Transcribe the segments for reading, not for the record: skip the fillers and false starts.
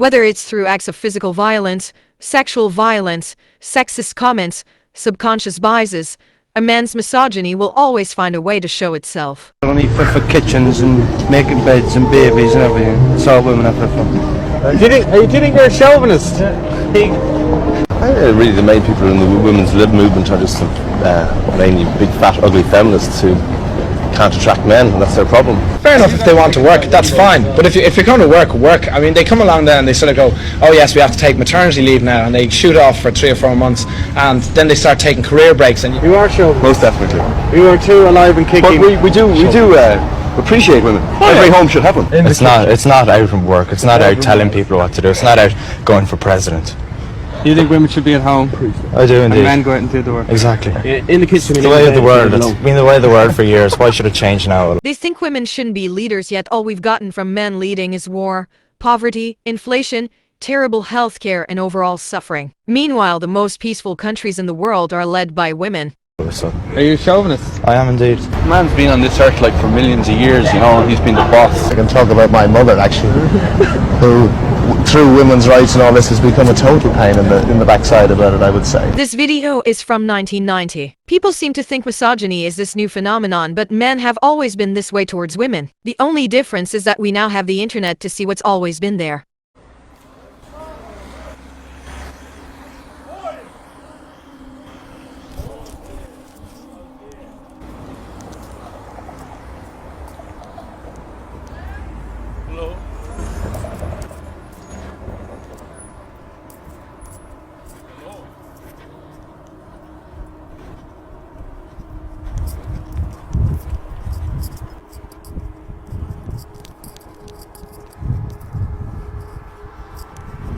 Whether it's through acts of physical violence, sexual violence, sexist comments, subconscious biases, a man's misogyny will always find a way to show itself. Only fit for kitchens and making beds and babies and everything. It's all women are fit for. Do you think you're a chauvinist? Really, the main people in the women's lib movement are just mainly big, fat, ugly feminists who can't attract men, and that's their problem. Fair enough if they want to work, that's fine. But if you're going to work. I mean, they come along there and they sort of go, oh yes, we have to take maternity leave now, and they shoot off for 3 or 4 months, and then they start taking career breaks. And you are chauvinist. Most definitely. You are too alive and kicking. But we do appreciate women. Every home should have one. It's not out from work. It's not out telling people what to do. It's not out going for president. You think women should be at home? I do indeed. And men go out and do the work. Exactly. In the kitchen. It's the way of the world. It's been the way of the world for years. Why should it change now? They think women shouldn't be leaders, yet all we've gotten from men leading is war, poverty, inflation, terrible healthcare, and overall suffering. Meanwhile, the most peaceful countries in the world are led by women. Are you a chauvinist? I am indeed. Man's been on this earth like for millions of years, you know, and he's been the boss. I can talk about my mother, actually, who, through women's rights and all this, has become a total pain in the backside about it, I would say. This video is from 1990. People seem to think misogyny is this new phenomenon, but men have always been this way towards women. The only difference is that we now have the internet to see what's always been there.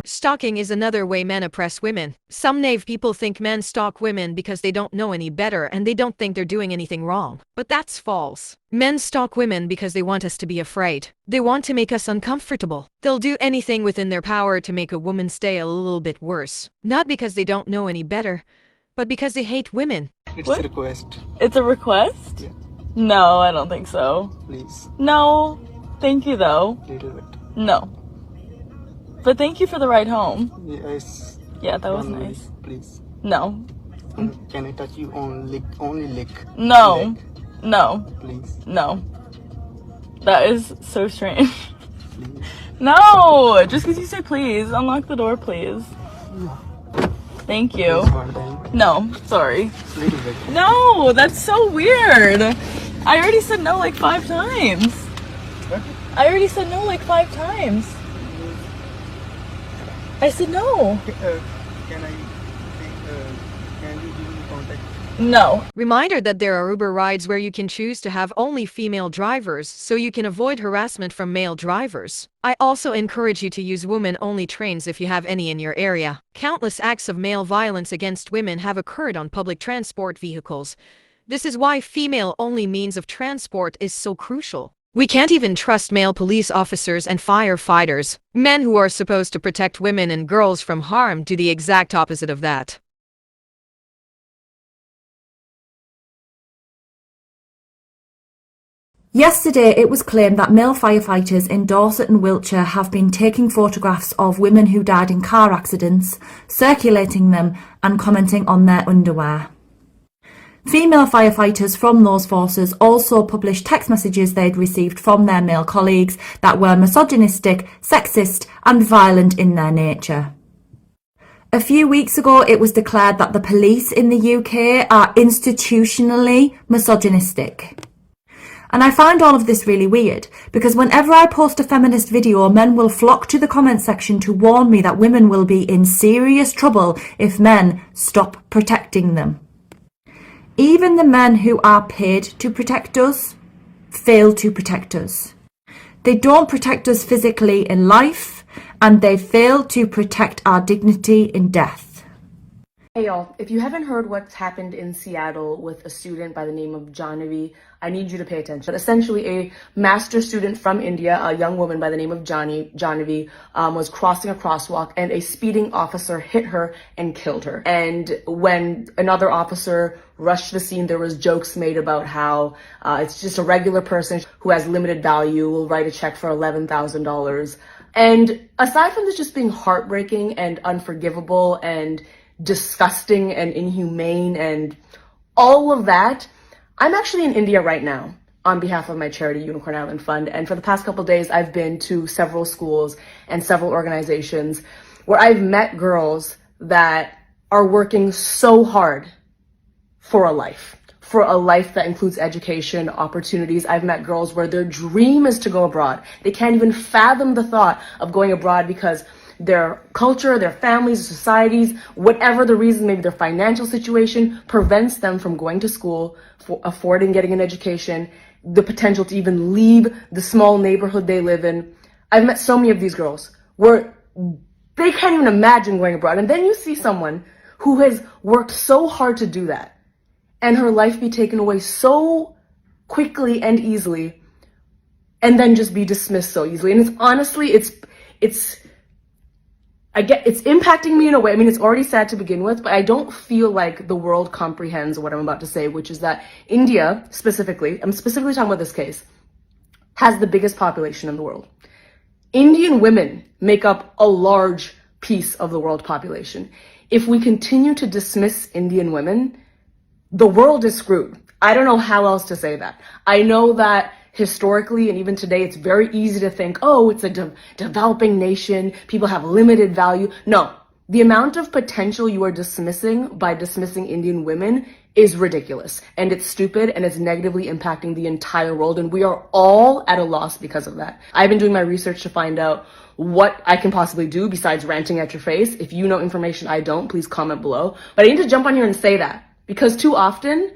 Stalking is another way men oppress women. Some naive people think men stalk women because they don't know any better and they don't think they're doing anything wrong. But that's false. Men stalk women because they want us to be afraid. They want to make us uncomfortable. They'll do anything within their power to make a woman stay a little bit worse. Not because they don't know any better, but because they hate women. It's a request. It's a request? Yeah. No, I don't think so. Please. No. Thank you, though. Little bit. No. But thank you for the ride home. Yes. Yeah, that was One nice. lick, please. No. Can I touch you on lick? Only lick. No. Leg, No. please. No. That is so strange. Please. No! Just because you say please, unlock the door, please. Thank you. Please, one time. No, sorry. Little bit. No, that's so weird. I already said no like 5 times. I already said no like 5 times. I said no. Can you give me contact? No. Reminder that there are Uber rides where you can choose to have only female drivers, so you can avoid harassment from male drivers. I also encourage you to use women-only trains if you have any in your area. Countless acts of male violence against women have occurred on public transport vehicles. This is why female-only means of transport is so crucial. We can't even trust male police officers and firefighters. Men who are supposed to protect women and girls from harm do the exact opposite of that. Yesterday, it was claimed that male firefighters in Dorset and Wiltshire have been taking photographs of women who died in car accidents, circulating them and commenting on their underwear. Female firefighters from those forces also published text messages they'd received from their male colleagues that were misogynistic, sexist and violent in their nature. A few weeks ago, it was declared that the police in the UK are institutionally misogynistic. And I find all of this really weird, because whenever I post a feminist video, men will flock to the comment section to warn me that women will be in serious trouble if men stop protecting them. Even the men who are paid to protect us fail to protect us. They don't protect us physically in life, and they fail to protect our dignity in death. Hey y'all, if you haven't heard what's happened in Seattle with a student by the name of Jaahnavi, I need you to pay attention. But essentially, a master's student from India, a young woman by the name of Jaahnavi, was crossing a crosswalk and a speeding officer hit her and killed her. And when another officer rushed to the scene, there was jokes made about how it's just a regular person who has limited value, will write a check for $11,000 And aside from this just being heartbreaking and unforgivable and disgusting and inhumane and all of that, I'm actually in India right now on behalf of my charity, Unicorn Island Fund. And for the past couple of days, I've been to several schools and several organizations where I've met girls that are working so hard for a life that includes education, opportunities. I've met girls where their dream is to go abroad. They can't even fathom the thought of going abroad because their culture, their families, societies, whatever the reason, maybe their financial situation prevents them from going to school, for affording getting an education, the potential to even leave the small neighborhood they live in. I've met so many of these girls where they can't even imagine going abroad. And then you see someone who has worked so hard to do that, and her life be taken away so quickly and easily, and then just be dismissed so easily. And it's honestly, it's impacting me in a way. I mean, it's already sad to begin with, but I don't feel like the world comprehends what I'm about to say, which is that India specifically, I'm specifically talking about this case, has the biggest population in the world. Indian women make up a large piece of the world population. If we continue to dismiss Indian women, the world is screwed. I don't know how else to say that. I know that historically and even today, it's very easy to think, oh, it's a developing nation. People have limited value. No, the amount of potential you are dismissing by dismissing Indian women is ridiculous, and it's stupid, and it's negatively impacting the entire world. And we are all at a loss because of that. I've been doing my research to find out what I can possibly do besides ranting at your face. If you know information I don't, please comment below. But I need to jump on here and say that, because too often,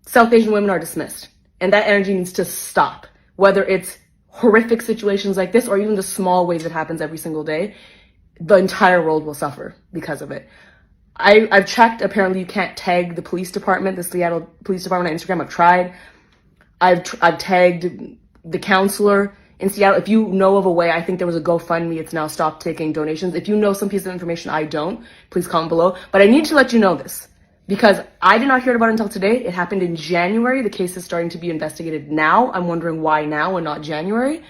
South Asian women are dismissed. And that energy needs to stop. Whether it's horrific situations like this or even the small ways it happens every single day, the entire world will suffer because of it. I've checked. Apparently you can't tag the police department, the Seattle Police Department on Instagram. I've tried. I've tagged the counselor in Seattle. If you know of a way, I think there was a GoFundMe. It's now stopped taking donations. If you know some piece of information I don't, please comment below. But I need to let you know this, because I did not hear about it until today. It happened in January. The case is starting to be investigated now. I'm wondering why now and not January.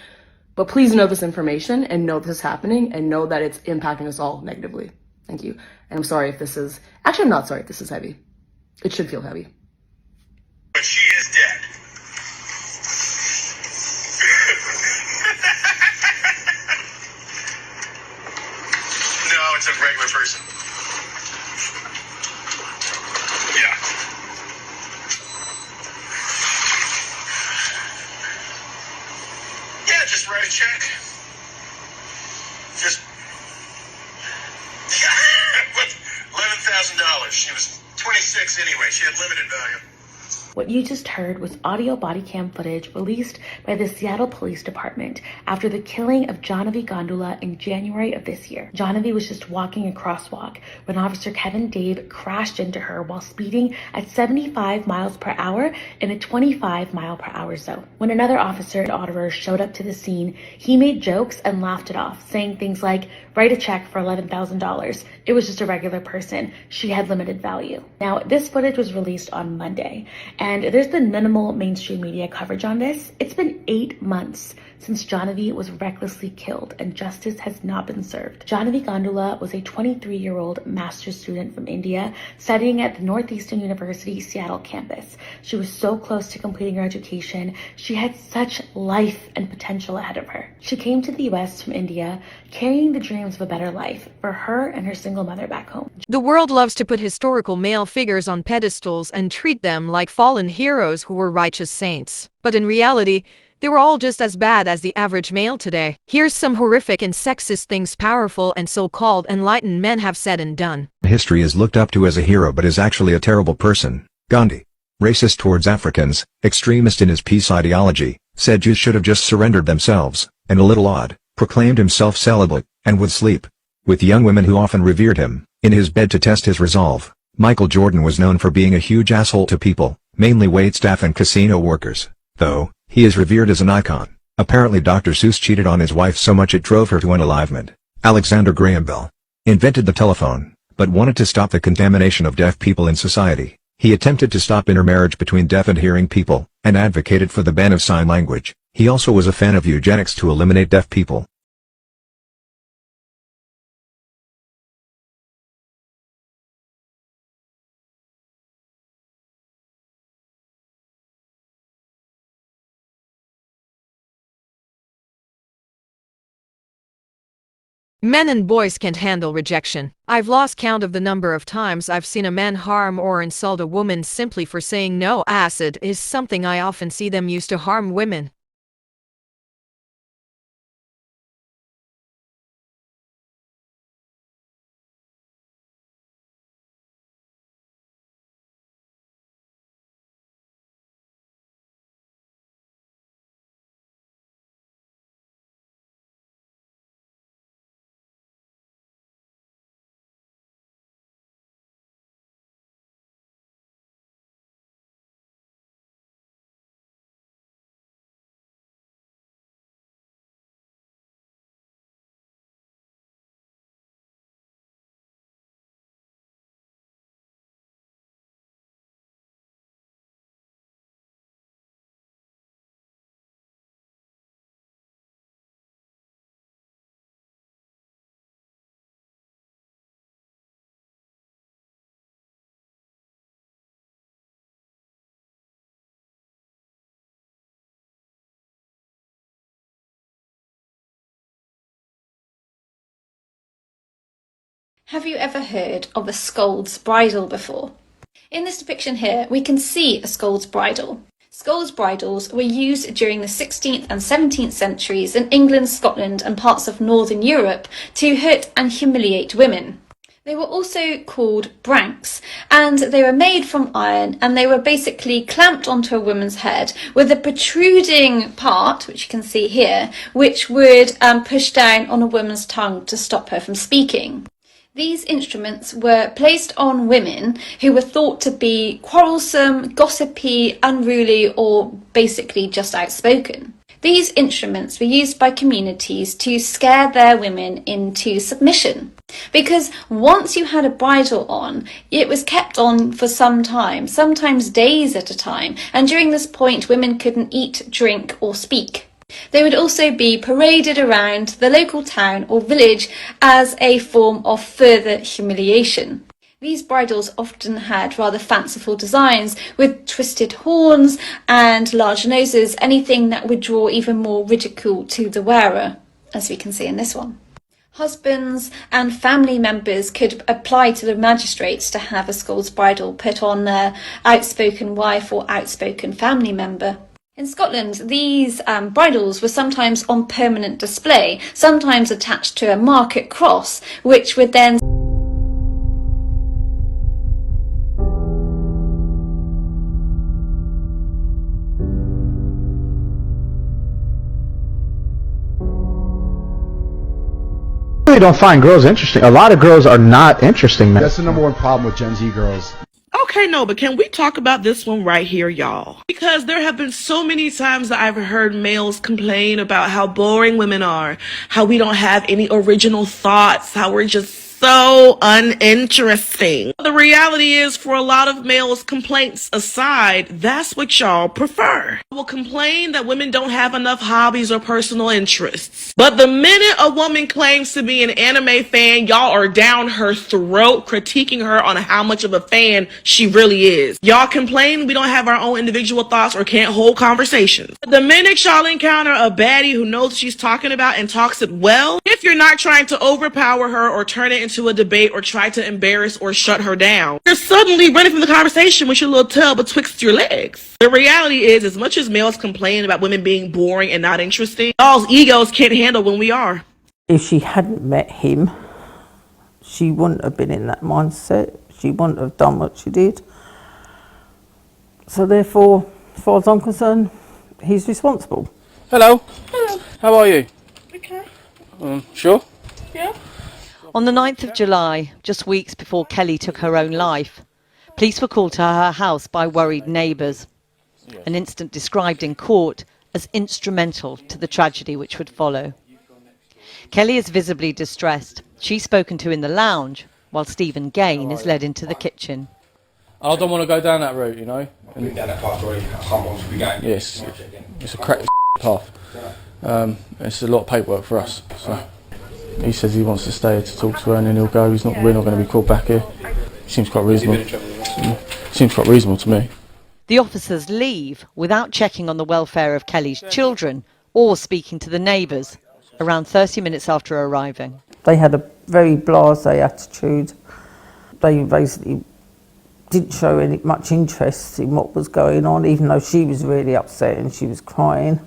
But please know this information and know this is happening and know that it's impacting us all negatively. Thank you. And I'm sorry if this is... Actually, I'm not sorry if this is heavy. It should feel heavy. But she is dead. No, it's a regular person. Yeah. Yeah, just write a check. Just $11,000. She was 26 anyway. She had limited value. What you just heard was audio body cam footage released by the Seattle Police Department after the killing of Jaahnavi Kandula in January of this year. Jaahnavi was just walking a crosswalk when Officer Kevin Dave crashed into her while speeding at 75 miles per hour in a 25 mile per hour zone. When another officer at Auderer showed up to the scene, he made jokes and laughed it off, saying things like, "Write a check for $11,000. It was just a regular person. She had limited value." Now, this footage was released on Monday, and there's been minimal mainstream media coverage on this. It's been 8 months since Jaahnavi was recklessly killed, and justice has not been served. Jaahnavi Kandula was a 23-year-old master's student from India studying at the Northeastern University Seattle campus. She was so close to completing her education. She had such life and potential ahead of her. She came to the US from India carrying the dreams of a better life for her and her single mother back home. The world loves to put historical male figures on pedestals and treat them like fallen heroes who were righteous saints. But in reality, they were all just as bad as the average male today. Here's some horrific and sexist things powerful and so-called enlightened men have said and done. History is looked up to as a hero but is actually a terrible person. Gandhi. Racist towards Africans, extremist in his peace ideology, said Jews should have just surrendered themselves, and a little odd, proclaimed himself celibate, and would sleep with young women who often revered him in his bed to test his resolve. Michael Jordan was known for being a huge asshole to people, mainly waitstaff and casino workers. Though, he is revered as an icon. Apparently Dr. Seuss cheated on his wife so much it drove her to unalivement. Alexander Graham Bell invented the telephone, but wanted to stop the contamination of deaf people in society. He attempted to stop intermarriage between deaf and hearing people, and advocated for the ban of sign language. He also was a fan of eugenics to eliminate deaf people. Men and boys can't handle rejection. I've lost count of the number of times I've seen a man harm or insult a woman simply for saying no. Acid is something I often see them use to harm women. Have you ever heard of a scold's bridle before? In this depiction here, we can see a scold's bridle. Scold's bridles were used during the 16th and 17th centuries in England, Scotland and parts of Northern Europe to hurt and humiliate women. They were also called branks, and they were made from iron, and they were basically clamped onto a woman's head with a protruding part, which you can see here, which would push down on a woman's tongue to stop her from speaking. These instruments were placed on women who were thought to be quarrelsome, gossipy, unruly, or basically just outspoken. These instruments were used by communities to scare their women into submission. Because once you had a bridle on, it was kept on for some time, sometimes days at a time, and during this point women couldn't eat, drink, or speak. They would also be paraded around the local town or village as a form of further humiliation. These bridles often had rather fanciful designs with twisted horns and large noses, anything that would draw even more ridicule to the wearer, as we can see in this one. Husbands and family members could apply to the magistrates to have a scold's bridle put on their outspoken wife or outspoken family member. In Scotland, these bridles were sometimes on permanent display, sometimes attached to a market cross, which would then I really don't find girls interesting. A lot of girls are not interesting, man. That's the number one problem with Gen Z girls. Okay, no, but can we talk about this one right here, y'all? Because there have been so many times that I've heard males complain about how boring women are, how we don't have any original thoughts, how we're just so uninteresting. The reality is, for a lot of males, complaints aside, that's what y'all prefer. Will complain that women don't have enough hobbies or personal interests. But the minute a woman claims to be an anime fan, y'all are down her throat, critiquing her on how much of a fan she really is. Y'all complain we don't have our own individual thoughts or can't hold conversations. The minute y'all encounter a baddie who knows what she's talking about and talks it well, if you're not trying to overpower her or turn it into a debate or try to embarrass or shut her down, you're suddenly running from the conversation with your little tail betwixt your legs. The reality is, as much as males complain about women being boring and not interesting, y'all's egos can't handle when we are. If she hadn't met him, she wouldn't have been in that mindset. She wouldn't have done what she did. So therefore, as far as I'm concerned, he's responsible. Hello. Hello. How are you? Okay. Sure? Yeah. On the 9th of July, just weeks before Kelly took her own life, police were called to her house by worried neighbours. An incident described in court as instrumental to the tragedy which would follow. Kelly is visibly distressed. She's spoken to in the lounge, while Stephen Gain is led into the kitchen. I don't want to go down that route, you know. Down that path already. I can't want to be going. Yes, it's a crack path. It's a lot of paperwork for us. So he says he wants to stay here to talk to her, and then he'll go. We're not going to be called back here. Seems quite reasonable. Seems quite reasonable to me. The officers leave without checking on the welfare of Kelly's children or speaking to the neighbours around 30 minutes after arriving. They had a very blasé attitude. They basically didn't show much interest in what was going on, even though she was really upset and she was crying.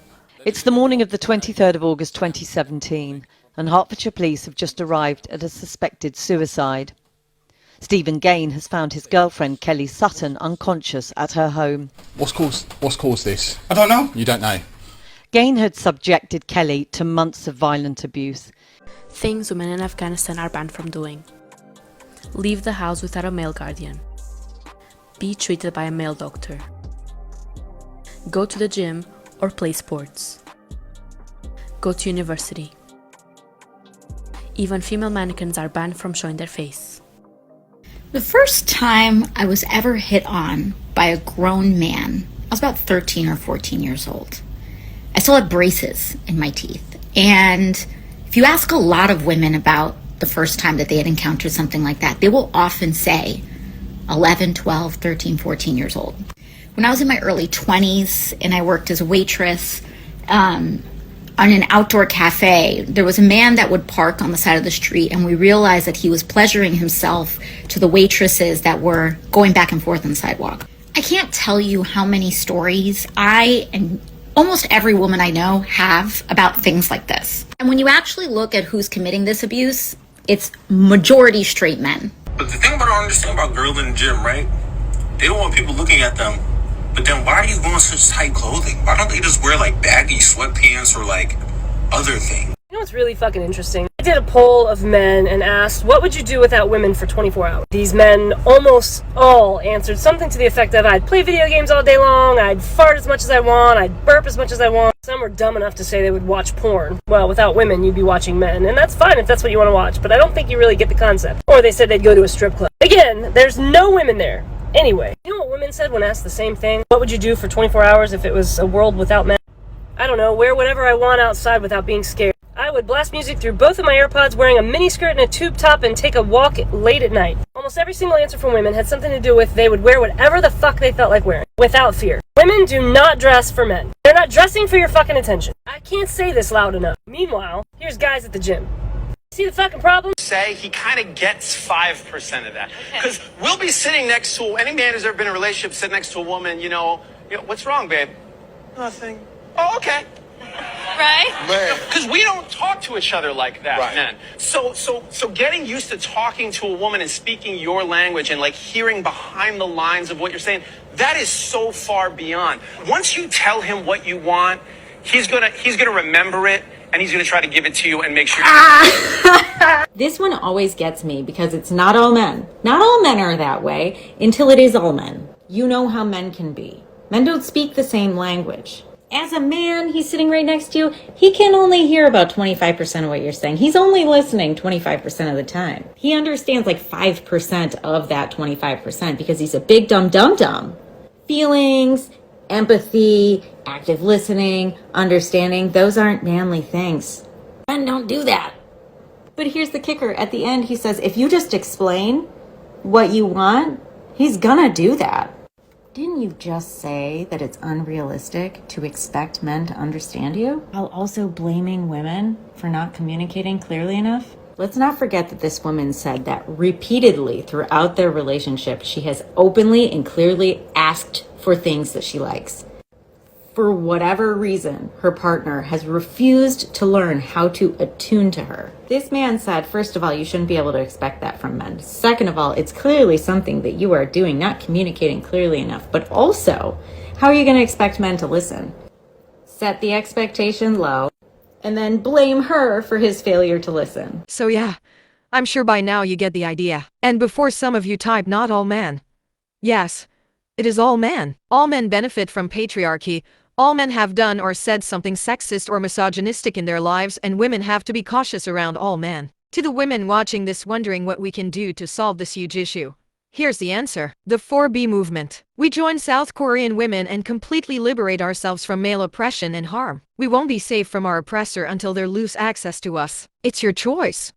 It's the morning of the 23rd of August 2017, and Hertfordshire police have just arrived at a suspected suicide. Stephen Gain has found his girlfriend Kelly Sutton unconscious at her home. What's caused this? I don't know. You don't know? Gain had subjected Kelly to months of violent abuse. Things women in Afghanistan are banned from doing. Leave the house without a male guardian. Be treated by a male doctor. Go to the gym or play sports. Go to university. Even female mannequins are banned from showing their face. The first time I was ever hit on by a grown man, I was about 13 or 14 years old. I still had braces in my teeth. And if you ask a lot of women about the first time that they had encountered something like that, they will often say 11, 12, 13, 14 years old. When I was in my early 20s and I worked as a waitress on an outdoor cafe, there was a man that would park on the side of the street, and we realized that he was pleasuring himself to the waitresses that were going back and forth on the sidewalk. I can't tell you how many stories I and almost every woman I know have about things like this. And when you actually look at who's committing this abuse, it's majority straight men. But the thing about I don't understand about girls in the gym, right? They don't want people looking at them. But then why are you wearing such tight clothing? Why don't they just wear like baggy sweatpants or like other things? You know what's really fucking interesting? I did a poll of men and asked, what would you do without women for 24 hours? These men almost all answered something to the effect of, I'd play video games all day long, I'd fart as much as I want, I'd burp as much as I want. Some were dumb enough to say they would watch porn. Well, without women, you'd be watching men, and that's fine if that's what you want to watch, but I don't think you really get the concept. Or they said they'd go to a strip club. Again, there's no women there. Anyway, you know what women said when asked the same thing? What would you do for 24 hours if it was a world without men? I don't know, wear whatever I want outside without being scared. I would blast music through both of my AirPods wearing a miniskirt and a tube top and take a walk late at night. Almost every single answer from women had something to do with they would wear whatever the fuck they felt like wearing, without fear. Women do not dress for men. They're not dressing for your fucking attention. I can't say this loud enough. Meanwhile, here's guys at the gym. See the fucking problem? Say he kind of gets 5% of that. Because we'll be sitting next to, any man who's ever been in a relationship, sit next to a woman, you know, what's wrong, babe? Nothing. Oh, okay. Right? Because we don't talk to each other like that, right, men. So getting used to talking to a woman and speaking your language and like hearing behind the lines of what you're saying, that is so far beyond. Once you tell him what you want, he's gonna remember it, and he's gonna try to give it to you and make sure. This one always gets me because it's not all men. Not all men are that way until it is all men. You know how men can be. Men don't speak the same language. As a man, he's sitting right next to you. He can only hear about 25% of what you're saying. He's only listening 25% of the time. He understands like 5% of that 25% because he's a big dumb. Feelings, empathy, active listening, understanding, those aren't manly things. Men don't do that. But here's the kicker. At the end, he says, if you just explain what you want, he's gonna do that. Didn't you just say that it's unrealistic to expect men to understand you? While also blaming women for not communicating clearly enough? Let's not forget that this woman said that repeatedly throughout their relationship, she has openly and clearly asked for things that she likes. For whatever reason, her partner has refused to learn how to attune to her. This man said, first of all, you shouldn't be able to expect that from men. Second of all, it's clearly something that you are doing, not communicating clearly enough. But also, how are you going to expect men to listen? Set the expectation low, and then blame her for his failure to listen. So yeah, I'm sure by now you get the idea. And before some of you type not all men. Yes, it is all men. All men benefit from patriarchy. All men have done or said something sexist or misogynistic in their lives, and women have to be cautious around all men. To the women watching this wondering what we can do to solve this huge issue, here's the answer. The 4B movement. We join South Korean women and completely liberate ourselves from male oppression and harm. We won't be safe from our oppressor until they lose access to us. It's your choice.